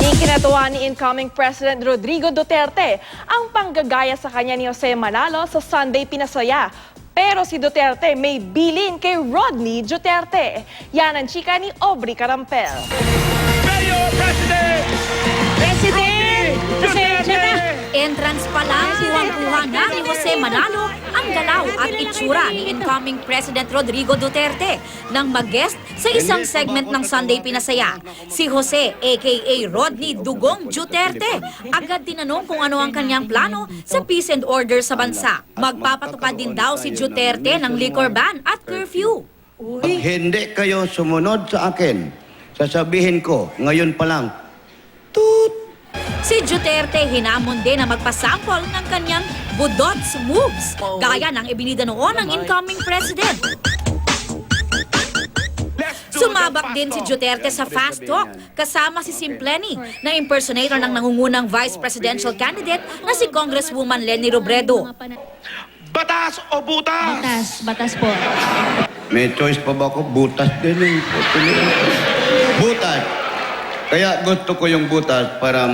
Ikinatuwa ni incoming President Rodrigo Duterte ang panggagaya sa kanya ni Jose Manalo sa Sunday Pinasaya. Pero si Duterte may bilin kay Rodney Duterte. Yan ang chika ni Aubrey Carampel. Mayor President! President! Pasensya na! Entrance pa lang, kuwang-kuha na ni Jose Manalo ang galaw at itsura ni incoming President Rodrigo Duterte nang mag-guest sa isang segment ng Sunday Pinasaya. Si Jose, aka Rodney Dugong Duterte, agad tinanong kung ano ang kanyang plano sa peace and order sa bansa. Magpapatupad din daw si Duterte ng liquor ban at curfew. Pag hindi kayo sumunod sa akin, sasabihin ko, ngayon pa lang, toot! Si Duterte hinamon din na magpasample ng kanyang budots moves, gaya ng ibinida noon ng incoming president. Sumabak din si Duterte sa fast talk kasama si Simpleni na impersonator ng nangungunang vice presidential candidate na si Congresswoman Leni Robredo. Batas o butas? Batas, batas po. May choice pa ba ako? Butas din eh. Butas. Kaya gusto ko yung butas para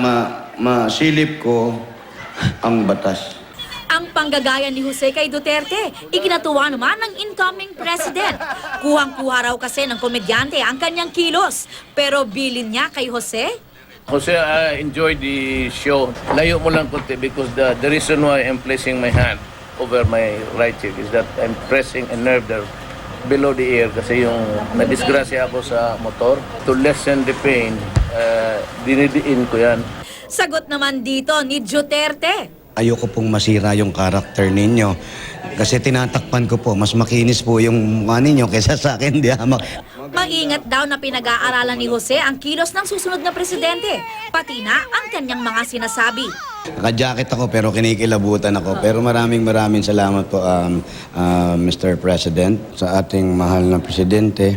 masilip ko ang batas. Ang panggagaya ni Jose kay Duterte, ikinatuwa naman ng incoming president. Kuhang-kuha raw kasi ng komedyante ang kanyang kilos. Pero bilin niya kay Jose? Jose, I enjoyed the show. Layo mo lang konti because the reason why I'm placing my hand over my right cheek is that I'm pressing a nerve there below the ear kasi yung nadisgrasya ako sa motor. To lessen the pain, dinidiin ko yan. Sagot naman dito ni Duterte. Ayoko pong masira yung karakter ninyo. Kasi tinatakpan ko po, mas makinis po yung mukha ninyo kaysa sa akin. Di hamak. Mag-ingat daw na pinag-aaralan ni Jose ang kilos ng susunod na presidente, pati na ang kanyang mga sinasabi. Naka-jacket ako pero kinikilabutan ako. Pero maraming salamat po Mr. President sa ating mahal na presidente.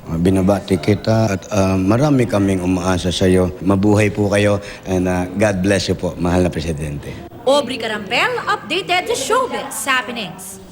Binabati kita at marami kaming umaasa sa iyo. Mabuhay po kayo and God bless you po, mahal na presidente. Aubrey Carampel, updated to Showbiz Happenings.